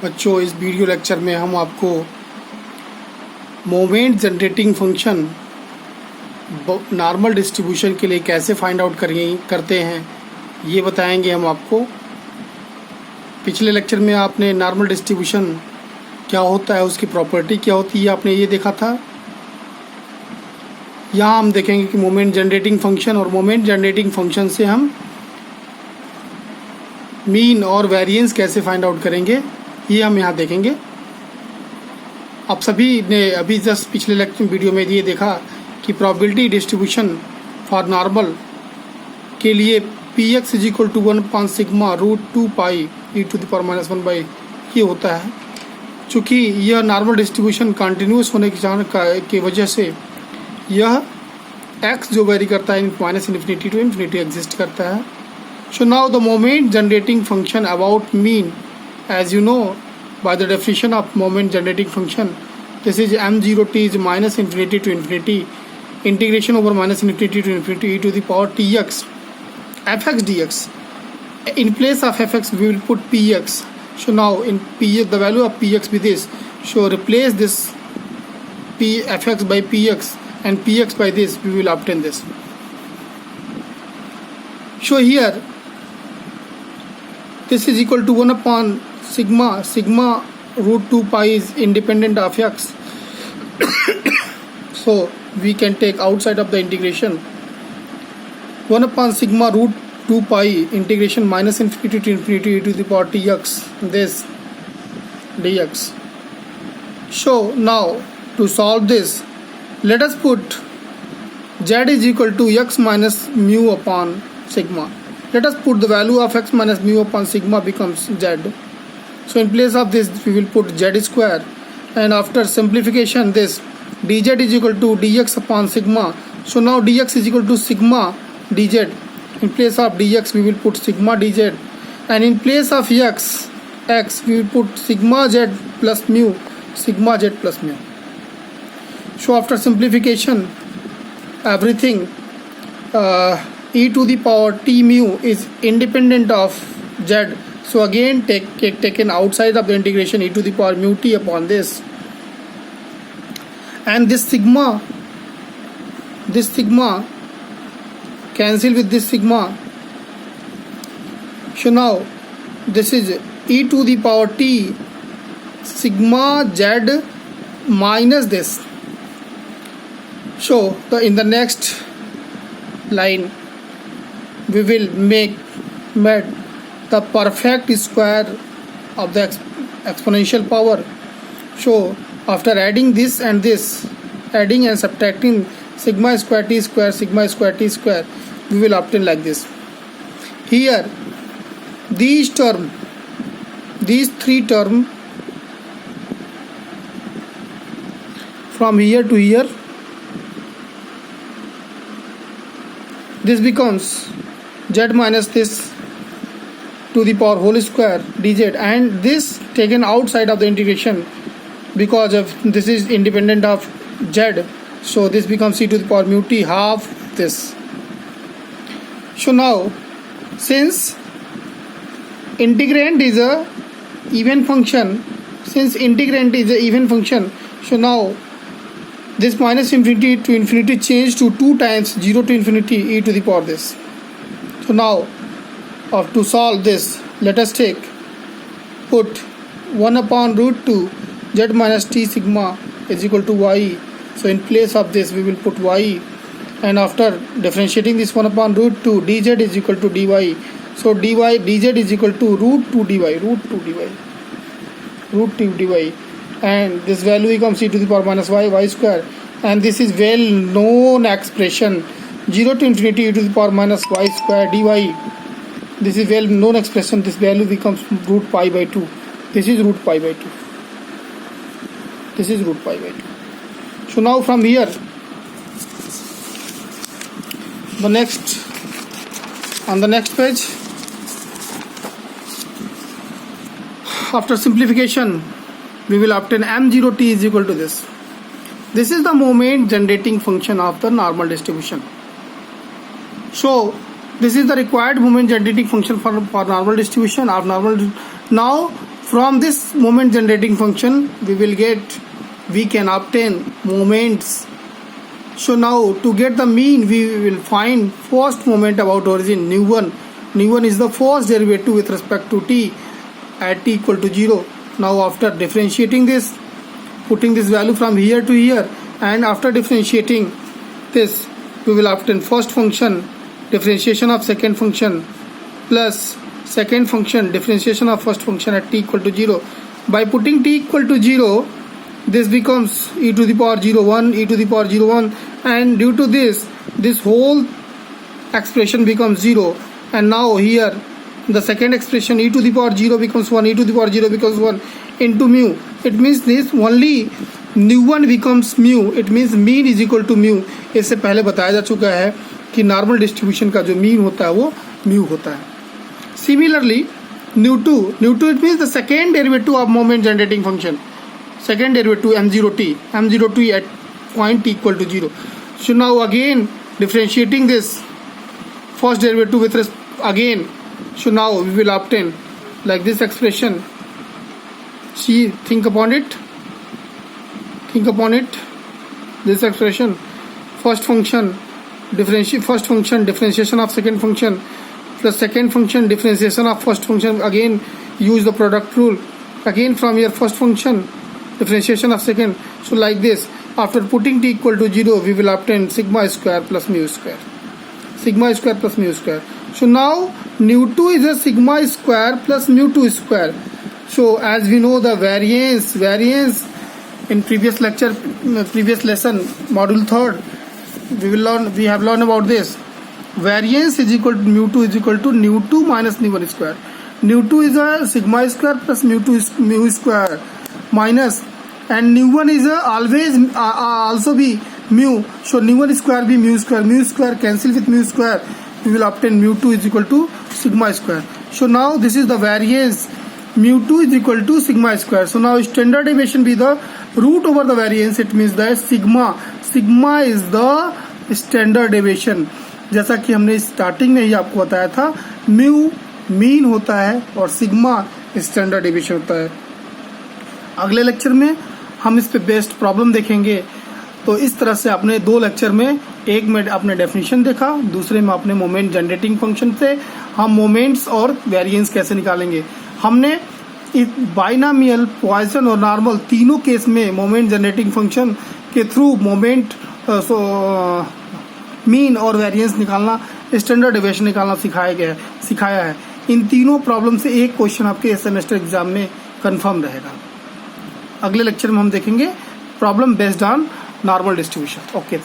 बच्चों, इस video lecture में हम आपको moment generating function normal distribution के लिए कैसे फाइंड आउट करते हैं ये बताएंगे हम आपको। पिछले लेक्चर में आपने नॉर्मल डिस्ट्रीब्यूशन क्या होता है, उसकी प्रॉपर्टी क्या होती है, आपने ये देखा था। यहाँ हम देखेंगे कि मोमेंट जनरेटिंग फंक्शन और मोमेंट जनरेटिंग फंक्शन से हम मीन और वेरिएंस कैसे फाइंड आउट करेंगे ये हम यहाँ देखेंगे। आप सभी ने अभी जस्ट पिछले लेक्चर वीडियो में ये देखा कि प्रोबेबिलिटी डिस्ट्रीब्यूशन फॉर नॉर्मल के लिए px is equal to 1 sigma root 2 pi e to the power minus 1 by ये होता है। चूँकि यह नॉर्मल डिस्ट्रीब्यूशन कंटिन्यूस होने की वजह से यह x जो वेरी करता है minus infinity to infinity exist करता है। So now the moment generating function about mean, as you know by the definition of moment generating function, this is m0t is minus infinity to infinity integration over minus infinity to infinity e to the power tx fx dx. In place of fx we will put px. So now in px the value of px with this, so replace this fx by px and px by this, we will obtain this. So here this is equal to 1 upon sigma root 2 pi is independent of x. So we can take outside of the integration 1 upon sigma root 2 pi integration minus infinity to infinity e to the power tx this dx. So now to solve this, let us put z is equal to x minus mu upon sigma. Let us put the value of x minus mu upon sigma becomes z. So in place of this we will put z square, and after simplification this dz is equal to dx upon sigma. So now dx is equal to sigma dz. In place of dx we will put sigma dz, and in place of x we will put sigma z plus mu, sigma z plus mu. So after simplification everything e to the power t mu is independent of z. So again taken outside of the integration e to the power mu t upon this, and this sigma cancel with this sigma. So now this is e to the power t sigma z minus this. So in the next line we will make the perfect square of the exponential power. So after adding this and this, adding and subtracting sigma square t square, sigma square t square, we will obtain like this. Here these three terms from here to here, this becomes z minus this to the power whole square dz, and this taken outside of the integration because of this is independent of z, so this becomes e to the power mu t half this. So now since integrand is a even function, so now this minus infinity to infinity changed to 2 times 0 to infinity e to the power this. So now to solve this, let us put 1 upon root 2 z minus t sigma is equal to y. So in place of this we will put y, and after differentiating this 1 upon root 2 dz is equal to dy. So dz is equal to root 2 dy, and this value becomes e to the power minus y square, and this is well known expression 0 to infinity e to the power minus y square dy. This is well known expression. This value becomes root pi by 2. This is root pi by 2. So now from here on the next page, after simplification we will obtain m0t is equal to this. This is the moment generating function of the normal distribution. So this is the required moment generating function for normal distribution of normal. Now From this moment generating function we can obtain moments. So now to get the mean, we will find first moment about origin nu 1. Nu 1 is the first derivative with respect to t at t equal to 0. Now after differentiating this, putting this value from here to here, and after differentiating this, we will obtain first function differentiation of second function plus second function differentiation of first function at t equal to 0. By putting t equal to 0, this becomes e to the power 0 1, e to the power 0 1, and due to this whole expression becomes 0. And now here the second expression e to the power 0 becomes 1, e to the power 0 becomes 1 into mu. It means this only nu 1 becomes mu. It means mean is equal to mu. इससे पहले बताया जा चुका है कि normal distribution का जो mean होता है वो म्यू होता है. Similarly, nu 2 it means the second derivative of moment generating function, second derivative m0t at point t equal to 0. So now again differentiating this first derivative with again, so now we will obtain like this expression. See, think upon it, this expression, first function differentiation of second function plus second function differentiation of first function. Again use the product rule. Again from here first function differentiation of second. So like this, after putting t equal to 0, we will obtain sigma square plus mu square. So now nu 2 is a sigma square plus mu 2 square. So as we know the variance in previous lesson, module 3rd, we have learned about this. Variance is equal to mu 2 is equal to nu 2 minus nu 1 square. Nu 2 is a sigma square plus mu 2 is mu square minus, and nu 1 is always also be mu. So nu 1 square be mu square cancel with mu square. We will obtain mu 2 is equal to sigma square. So now this is the variance. Mu 2 is equal to sigma square. So now standard deviation be the root over the variance. It means that sigma is the standard deviation. जैसा कि हमने starting में ही आपको बताया था, mu mean होता है और सिग्मा स्टैंडर्ड डेविएशन होता है. अगले लेक्चर में हम इस पे बेस्ड प्रॉब्लम देखेंगे. तो इस तरह से आपने 2 लेक्चर में, एक में आपने डेफिनेशन देखा, दूसरे में आपने मोमेंट जनरेटिंग फंक्शन से हम मोमेंट्स और वेरिएंस कैसे निकालेंगे. हमने बाइनोमियल, पॉइसन और नॉर्मल तीनों केस में मोमेंट जनरेटिंग फंक्शन के थ्रू मोमेंट मीन और वेरिएंस निकालना, स्टैंडर्ड डेविएशन निकालना सिखाया है. इन तीनों प्रॉब्लम से एक क्वेश्चन आपके सेमेस्टर एग्जाम में कंफर्म रहेगा. अगले लेक्चर में हम देखेंगे problem based on normal distribution. Okay.